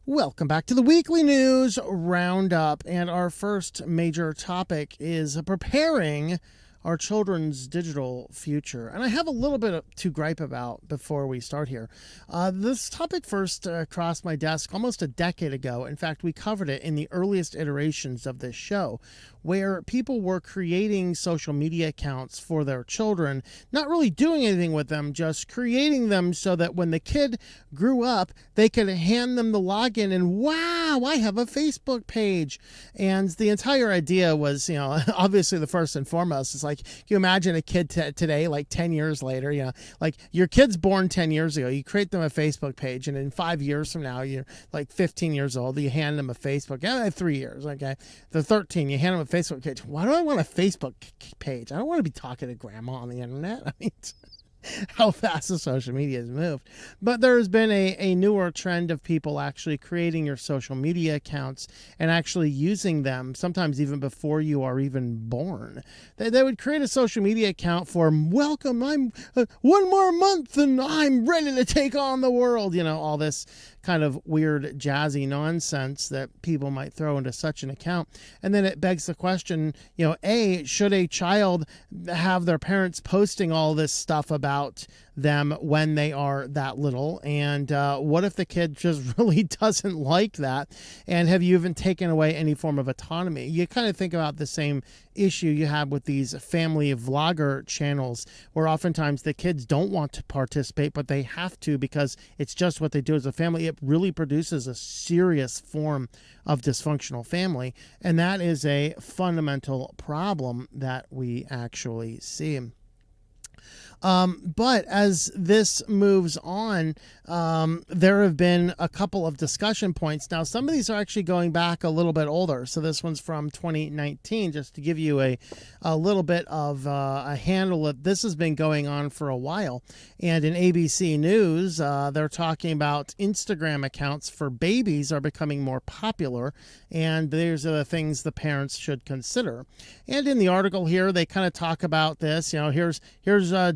Welcome back to the weekly news roundup, and our first major topic is preparing our children's digital future. And I have a little bit to gripe about before we start here. This topic first crossed my desk almost a decade ago. In fact, we covered it in the earliest iterations of this show, where people were creating social media accounts for their children, not really doing anything with them, just creating them so that when the kid grew up, they could hand them the login and, wow, I have a Facebook page. And the entire idea was, obviously the first and foremost is like, you imagine a kid today, like 10 years later, like your kid's born 10 years ago, you create them a Facebook page, and in 5 years from now, you're like 15 years old, you hand them a Facebook, 3 years, okay? They're 13, you hand them a Facebook page. Why do I want a Facebook page? I don't want to be talking to grandma on the internet. I mean, how fast the social media has moved. But there's been a newer trend of people actually creating your social media accounts and actually using them, sometimes even before you are even born. They would create a social media account for, welcome, I'm one more month and I'm ready to take on the world. All this kind of weird jazzy nonsense that people might throw into such an account. And then it begs the question, should a child have their parents posting all this stuff about them when they are that little? And what if the kid just really doesn't like that? And have you even taken away any form of autonomy? You kind of think about the same issue you have with these family vlogger channels, where oftentimes the kids don't want to participate, but they have to because it's just what they do as a family. It really produces a serious form of dysfunctional family, and that is a fundamental problem that we actually see. But as this moves on, there have been a couple of discussion points. Now, some of these are actually going back a little bit older. So this one's from 2019, just to give you a little bit of a handle. This has been going on for a while. And in ABC News, they're talking about Instagram accounts for babies are becoming more popular. And these are the things the parents should consider. And in the article here, they kind of talk about this. Here's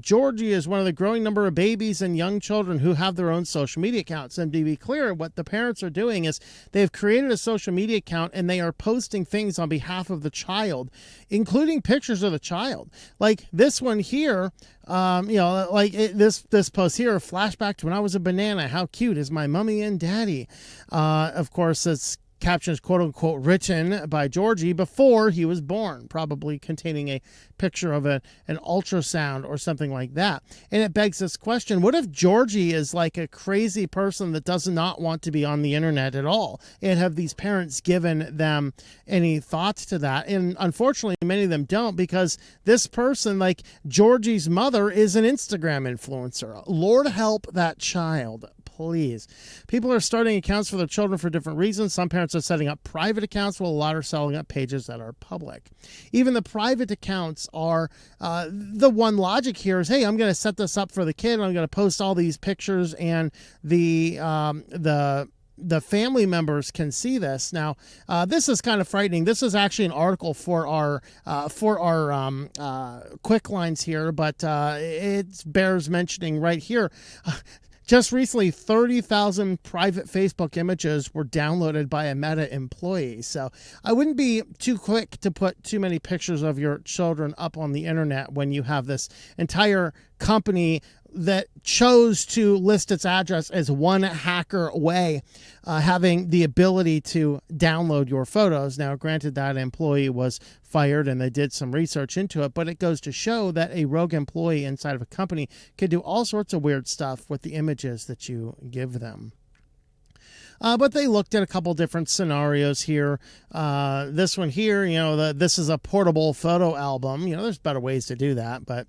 Georgia is one of the growing number of babies and young children who have their own social media accounts. And to be clear, what the parents are doing is they've created a social media account and they are posting things on behalf of the child, including pictures of the child. Like this one here, this post here, flashback to when I was a banana. How cute is my mommy and daddy? Of course, it's captions, quote unquote, written by Georgie before he was born, probably containing a picture of an ultrasound or something like that. And it begs this question: what if Georgie is like a crazy person that does not want to be on the internet at all? And have these parents given them any thoughts to that? And unfortunately, many of them don't, because this person, like Georgie's mother, is an Instagram influencer. Lord help that child. Please. People are starting accounts for their children for different reasons. Some parents are setting up private accounts, while a lot are setting up pages that are public. Even the private accounts are, the one logic here is, hey, I'm going to set this up for the kid. I'm going to post all these pictures, and the family members can see this. Now, this is kind of frightening. This is actually an article for our quick lines here, but it bears mentioning right here. Just recently, 30,000 private Facebook images were downloaded by a Meta employee. So I wouldn't be too quick to put too many pictures of your children up on the internet when you have this entire company that chose to list its address as one hacker away, having the ability to download your photos. Now, granted, that employee was fired and they did some research into it, but it goes to show that a rogue employee inside of a company could do all sorts of weird stuff with the images that you give them. But they looked at a couple different scenarios here. This one here, this is a portable photo album. There's better ways to do that, but,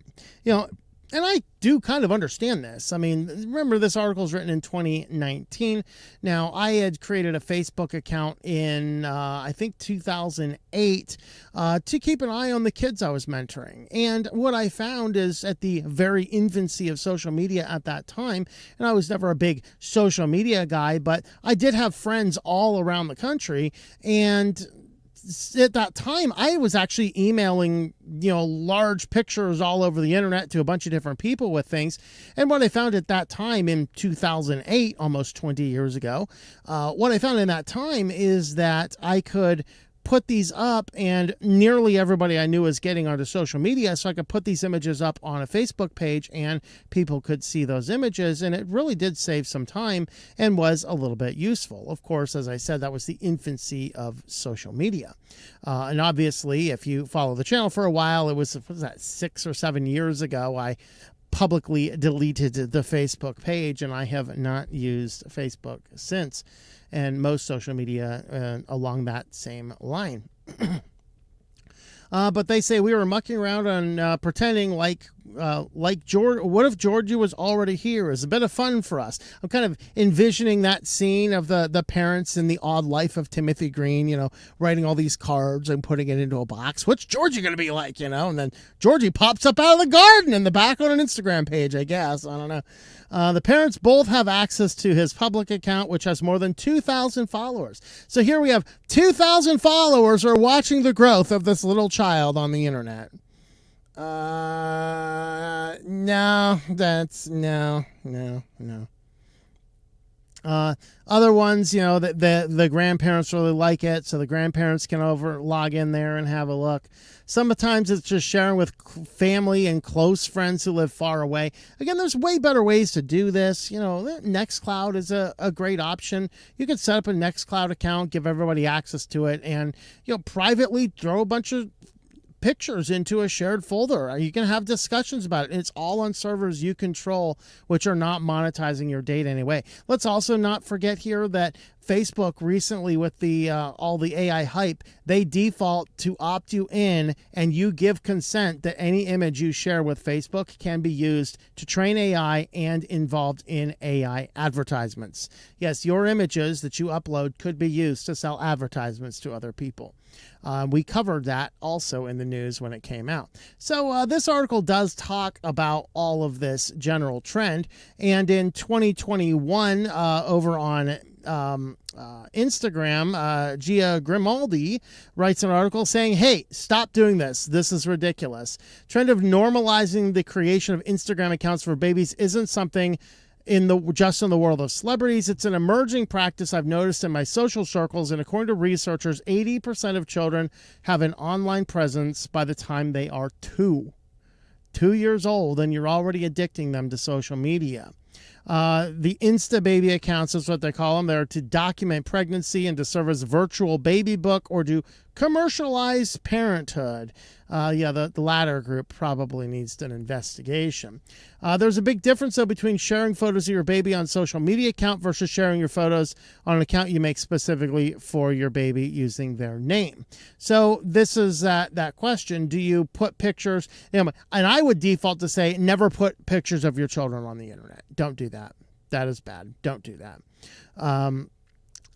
and I do kind of understand this. I mean, remember, this article is written in 2019. Now, I had created a Facebook account in, I think, 2008 to keep an eye on the kids I was mentoring. And what I found is, at the very infancy of social media at that time, and I was never a big social media guy, but I did have friends all around the country, and at that time, I was actually emailing, large pictures all over the internet to a bunch of different people with things. And what I found at that time in 2008, almost 20 years ago, what I found in that time is that I could put these up, and nearly everybody I knew was getting onto social media, so I could put these images up on a Facebook page and people could see those images, and it really did save some time and was a little bit useful. Of course, as I said, that was the infancy of social media. And obviously, if you follow the channel for a while, it was 6 or 7 years ago, I publicly deleted the Facebook page, and I have not used Facebook since, and most social media along that same line. But they say we were mucking around on pretending like George. What if Georgie was already here? It was a bit of fun for us. I'm kind of envisioning that scene of the parents in The Odd Life of Timothy Green, writing all these cards and putting it into a box. What's Georgie going to be like, And then Georgie pops up out of the garden in the back on an Instagram page, I guess. I don't know. The parents both have access to his public account, which has more than 2,000 followers. So here we have 2,000 followers are watching the growth of this little child on the internet. No. Other ones, the grandparents really like it, so the grandparents can log in there and have a look. Sometimes it's just sharing with family and close friends who live far away. Again, there's way better ways to do this. Nextcloud is a great option. You can set up a Nextcloud account, give everybody access to it, and privately throw a bunch of pictures into a shared folder. You can have discussions about it. It's all on servers you control, which are not monetizing your data anyway. Let's also not forget here that Facebook recently, with the all the AI hype, they default to opt you in, and you give consent that any image you share with Facebook can be used to train AI and involved in AI advertisements. Yes, your images that you upload could be used to sell advertisements to other people. We covered that also in the news when it came out. So this article does talk about all of this general trend. And in 2021, over on Instagram, Gia Grimaldi writes an article saying, hey, stop doing this. This is ridiculous. Trend of normalizing the creation of Instagram accounts for babies isn't something just in the world of celebrities. It's an emerging practice I've noticed in my social circles, and according to researchers, 80% of children have an online presence by the time they are 2 years old, and you're already addicting them to social media. The Insta baby accounts is what they call them. They're to document pregnancy and to serve as a virtual baby book or to commercialize parenthood. The latter group probably needs an investigation. There's a big difference, though, between sharing photos of your baby on social media account versus sharing your photos on an account you make specifically for your baby using their name. So this is that question. Do you put pictures? And I would default to say never put pictures of your children on the internet. Don't do that. That is bad. Don't do that.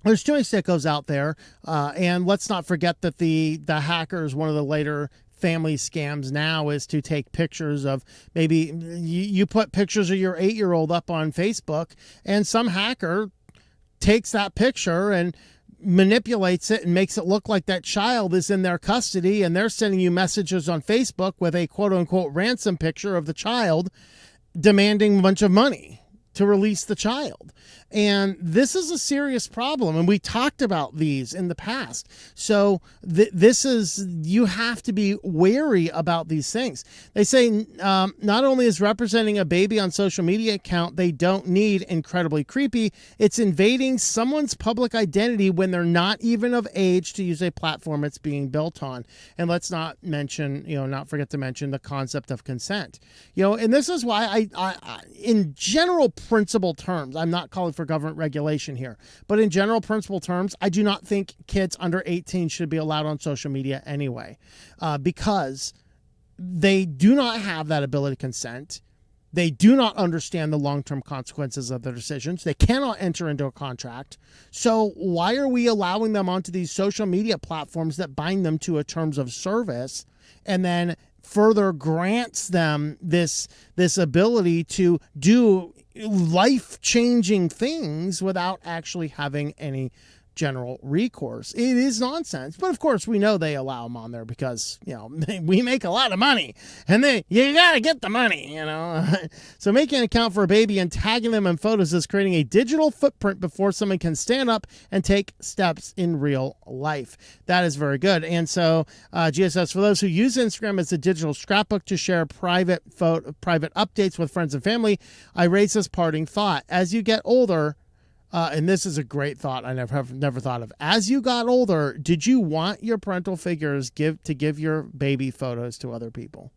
There's too many sickos out there. And let's not forget that the hackers, one of the later family scams now is to take pictures of, maybe you put pictures of your 8-year-old up on Facebook, and some hacker takes that picture and manipulates it and makes it look like that child is in their custody, and they're sending you messages on Facebook with a quote-unquote ransom picture of the child demanding a bunch of money to release the child. And this is a serious problem, and we talked about these in the past. So you have to be wary about these things. They say not only is representing a baby on social media account they don't need incredibly creepy, it's invading someone's public identity when they're not even of age to use a platform it's being built on. And let's not forget to mention the concept of consent. And this is why I in general principle terms, I'm not calling for government regulation here, but in general principle terms, I do not think kids under 18 should be allowed on social media anyway, because they do not have that ability to consent. They do not understand the long-term consequences of their decisions. They cannot enter into a contract. So why are we allowing them onto these social media platforms that bind them to a terms of service and then further grants them this ability to do life-changing things without actually having any general recourse. It is nonsense, but of course we know they allow them on there because, we make a lot of money, and you gotta get the money, So making an account for a baby and tagging them in photos is creating a digital footprint before someone can stand up and take steps in real life. That is very good. And so GSS, for those who use Instagram as a digital scrapbook to share private updates with friends and family, I raise this parting thought. As you get older, and this is a great thought I never thought of. As you got older, did you want your parental figures to give your baby photos to other people?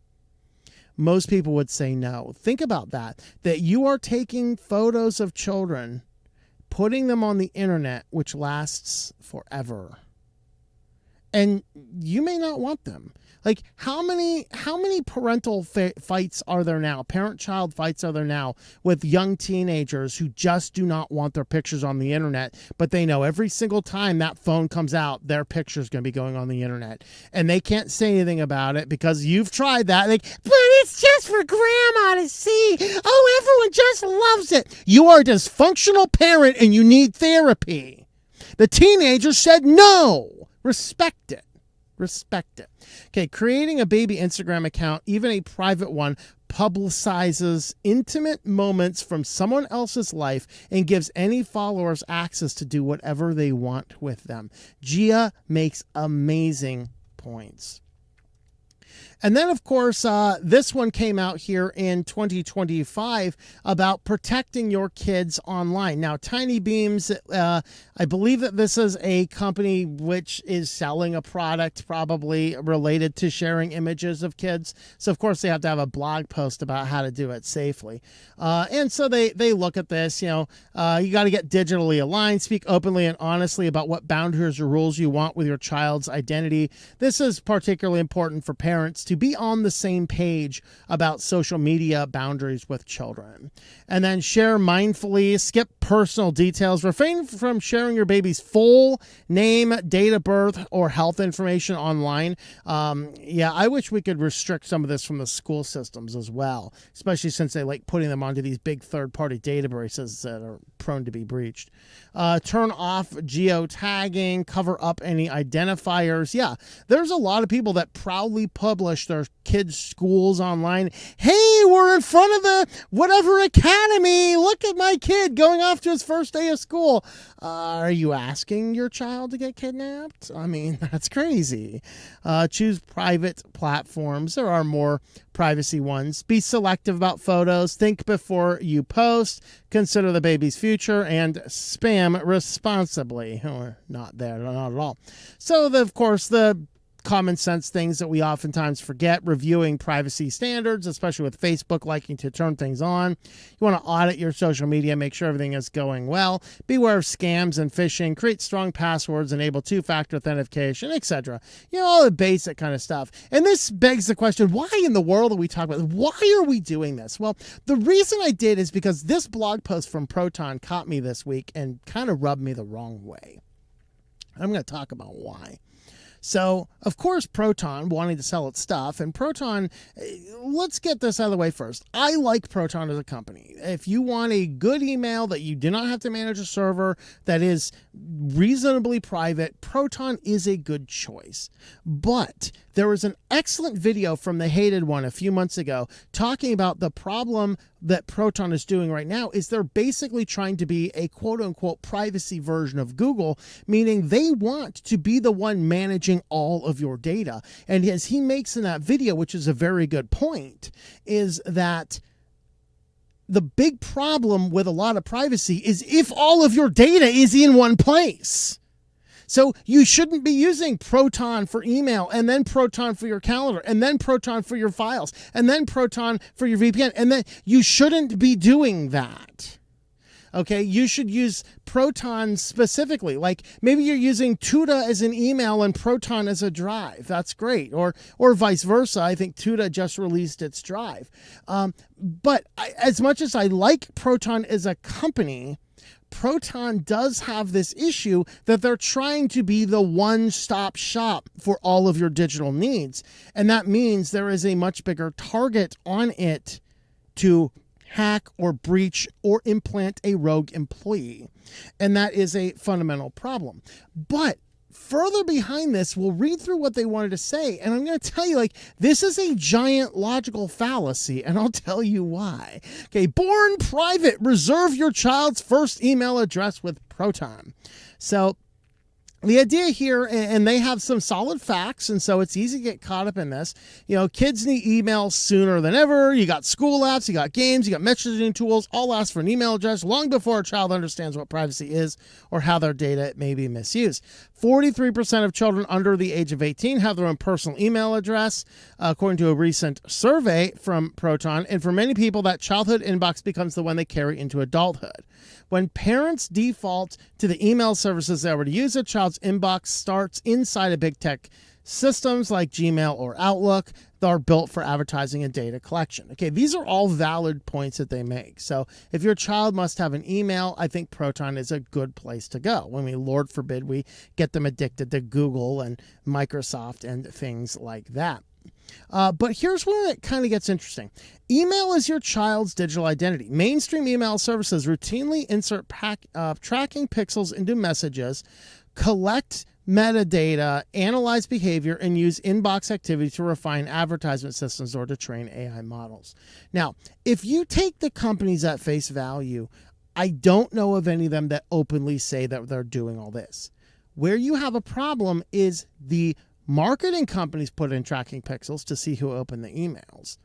Most people would say no. Think about that you are taking photos of children, putting them on the internet, which lasts forever. And you may not want them. Like, how many parental fights are there now, parent-child fights are there now with young teenagers who just do not want their pictures on the internet, but they know every single time that phone comes out, their picture is going to be going on the internet. And they can't say anything about it because you've tried that. Like, but it's just for grandma to see. Oh, everyone just loves it. You are a dysfunctional parent and you need therapy. The teenager said no. Respect it. Respect it. Okay, creating a baby Instagram account, even a private one, publicizes intimate moments from someone else's life and gives any followers access to do whatever they want with them. Gia makes amazing points. And then, of course, this one came out here in 2025 about protecting your kids online. Now, Tiny Beams, I believe that this is a company which is selling a product probably related to sharing images of kids. So, of course, they have to have a blog post about how to do it safely. And so they look at this, you got to get digitally aligned, speak openly and honestly about what boundaries or rules you want with your child's identity. This is particularly important for parents to be on the same page about social media boundaries with children. And then share mindfully, skip personal details, refrain from sharing your baby's full name, date of birth, or health information online. I wish we could restrict some of this from the school systems as well, especially since they like putting them onto these big third-party databases that are prone to be breached. Turn off geotagging, cover up any identifiers. Yeah, there's a lot of people that proudly publish their kids' schools online. Hey, we're in front of the whatever academy. Look at my kid going off to his first day of school. Are you asking your child to get kidnapped? I mean, that's crazy. Choose private platforms. There are more privacy ones. Be selective about photos. Think before you post. Consider the baby's future and spam responsibly. Or not there, not at all. So, of course, the common sense things that we oftentimes forget, reviewing privacy standards, especially with Facebook liking to turn things on. You want to audit your social media, make sure everything is going well. Beware of scams and phishing. Create strong passwords, enable two-factor authentication, etc. All the basic kind of stuff. And this begs the question, why in the world are we talking about this? Why are we doing this? Well, the reason I did is because this blog post from Proton caught me this week and kind of rubbed me the wrong way. I'm going to talk about why. So, of course, Proton wanting to sell its stuff, and Proton, let's get this out of the way first. I like Proton as a company. If you want a good email that you do not have to manage a server, that is reasonably private, Proton is a good choice. But there was an excellent video from the Hated One a few months ago talking about the problem that Proton is doing right now is they're basically trying to be a quote-unquote privacy version of Google, meaning they want to be the one managing all of your data. And as he makes in that video, which is a very good point, is that the big problem with a lot of privacy is if all of your data is in one place. So you shouldn't be using Proton for email, and then Proton for your calendar, and then Proton for your files, and then Proton for your VPN. And then you shouldn't be doing that. Okay, you should use Proton specifically. Like maybe you're using Tuda as an email and Proton as a drive. That's great. Or vice versa. I think Tuda just released its drive. But as much as I like Proton as a company, Proton does have this issue that they're trying to be the one-stop shop for all of your digital needs. And that means there is a much bigger target on it to hack or breach or implant a rogue employee. And that is a fundamental problem. But further behind this, we'll read through what they wanted to say. And I'm going to tell you, this is a giant logical fallacy. And I'll tell you why. Okay, born private, reserve your child's first email address with Proton. So the idea here, and they have some solid facts, and so it's easy to get caught up in this. Kids need email sooner than ever. You got school apps, you got games, you got messaging tools, all ask for an email address long before a child understands what privacy is or how their data may be misused. 43% of children under the age of 18 have their own personal email address, according to a recent survey from Proton. And for many people, that childhood inbox becomes the one they carry into adulthood. When parents default to the email services they already use, a child's inbox starts inside of big tech systems like Gmail or Outlook that are built for advertising and data collection. Okay, these are all valid points that they make. So if your child must have an email, I think Proton is a good place to go. Lord forbid, we get them addicted to Google and Microsoft and things like that. But here's where it kind of gets interesting. Email is your child's digital identity. Mainstream email services routinely insert tracking pixels into messages, collect metadata, analyze behavior, and use inbox activity to refine advertisement systems or to train AI models. Now, if you take the companies at face value, I don't know of any of them that openly say that they're doing all this. Where you have a problem is the marketing companies put in tracking pixels to see who opened the emails.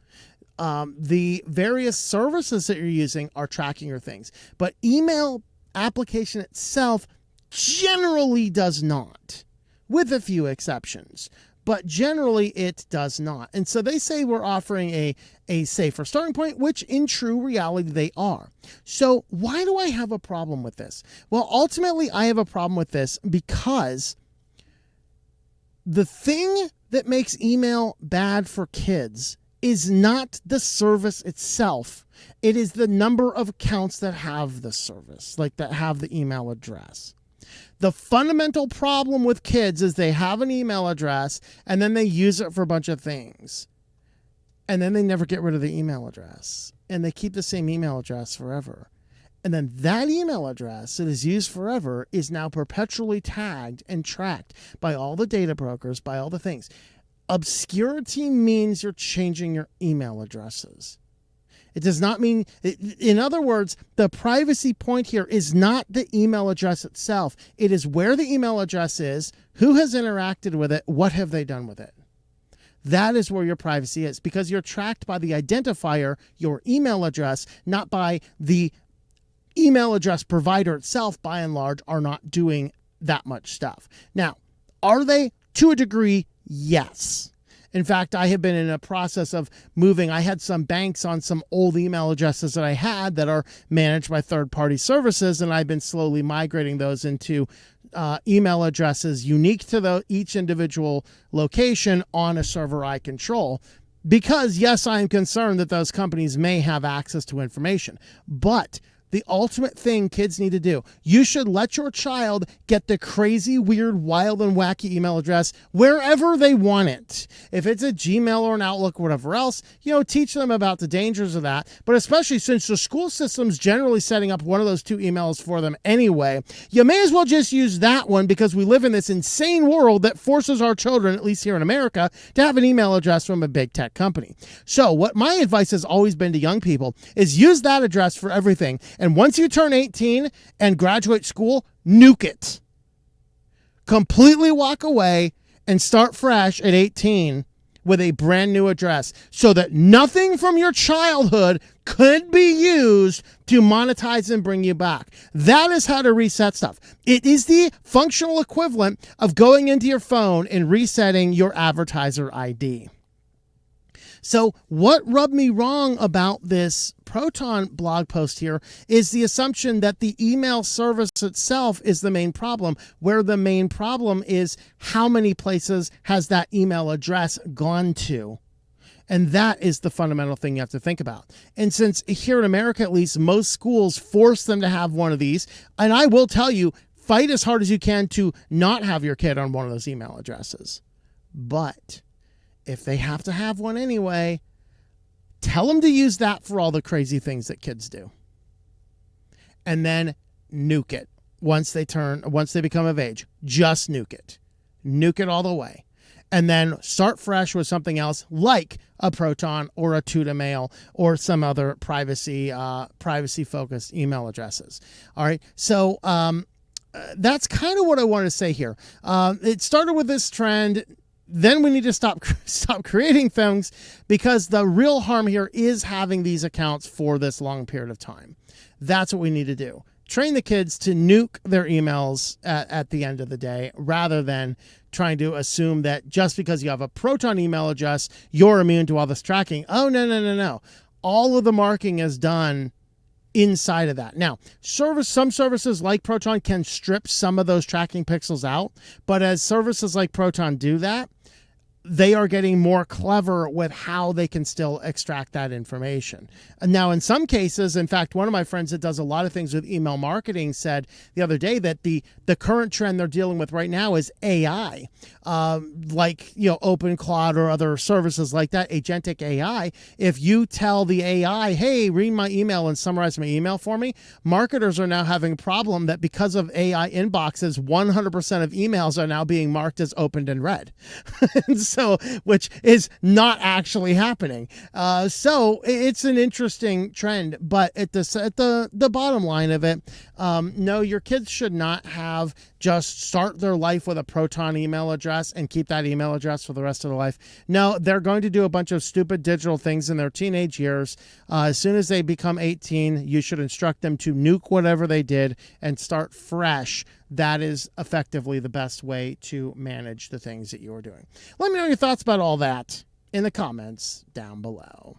The various services that you're using are tracking your things, but email application itself generally does not, with a few exceptions, but generally it does not. And so they say we're offering a safer starting point, which in true reality they are. So why do I have a problem with this? Well, ultimately I have a problem with this because the thing that makes email bad for kids is not the service itself. It is the number of accounts that have the service, that have the email address. The fundamental problem with kids is they have an email address and then they use it for a bunch of things. And then they never get rid of the email address. And they keep the same email address forever. And then that email address that is used forever is now perpetually tagged and tracked by all the data brokers, by all the things. Obscurity means you're changing your email addresses. It does not mean, in other words, the privacy point here is not the email address itself. It is where the email address is, who has interacted with it, what have they done with it. That is where your privacy is, because you're tracked by the identifier, your email address, not by the email address provider itself. By and large, are not doing that much stuff. Now, are they? To a degree, yes. In fact, I have been in a process of moving. I had some banks on some old email addresses that I had that are managed by third-party services, and I've been slowly migrating those into email addresses unique to each individual location on a server I control. Because, yes, I am concerned that those companies may have access to information. But the ultimate thing kids need to do, you should let your child get the crazy, weird, wild, and wacky email address wherever they want it. If it's a Gmail or an Outlook or whatever else, teach them about the dangers of that. But especially since the school system's generally setting up one of those two emails for them anyway, you may as well just use that one, because we live in this insane world that forces our children, at least here in America, to have an email address from a big tech company. So what my advice has always been to young people is use that address for everything. And once you turn 18 and graduate school, nuke it. Completely walk away and start fresh at 18 with a brand new address, so that nothing from your childhood could be used to monetize and bring you back. That is how to reset stuff. It is the functional equivalent of going into your phone and resetting your advertiser ID. So what rubbed me wrong about this Proton blog post here is the assumption that the email service itself is the main problem, where the main problem is how many places has that email address gone to. And that is the fundamental thing you have to think about. And since here in America, at least, most schools force them to have one of these, and I will tell you, fight as hard as you can to not have your kid on one of those email addresses. But if they have to have one anyway, Tell them to use that for all the crazy things that kids do. And then nuke it once they become of age. Just nuke it. Nuke it all the way. And then start fresh with something else like a Proton or a Tutamail or some other privacy focused email addresses. All right. So that's kind of what I want to say here. It started with this trend. Then we need to stop creating things, because the real harm here is having these accounts for this long period of time. That's what we need to do. Train the kids to nuke their emails at the end of the day, rather than trying to assume that just because you have a Proton email address, you're immune to all this tracking. Oh, no. All of the marking is done inside of that. Now, some services like Proton can strip some of those tracking pixels out, but as services like Proton do that, they are getting more clever with how they can still extract that information. And now, in some cases, in fact, one of my friends that does a lot of things with email marketing said the other day that the current trend they're dealing with right now is AI, like, OpenCloud or other services like that, agentic AI. If you tell the AI, hey, read my email and summarize my email for me, marketers are now having a problem that because of AI inboxes, 100% of emails are now being marked as opened and read. So, which is not actually happening. So it's an interesting trend, but at the bottom line of it, no, your kids should not have just start their life with a Proton email address and keep that email address for the rest of their life. No, they're going to do a bunch of stupid digital things in their teenage years. As soon as they become 18, you should instruct them to nuke whatever they did and start fresh. That is effectively the best way to manage the things that you are doing. Let me know your thoughts about all that in the comments down below.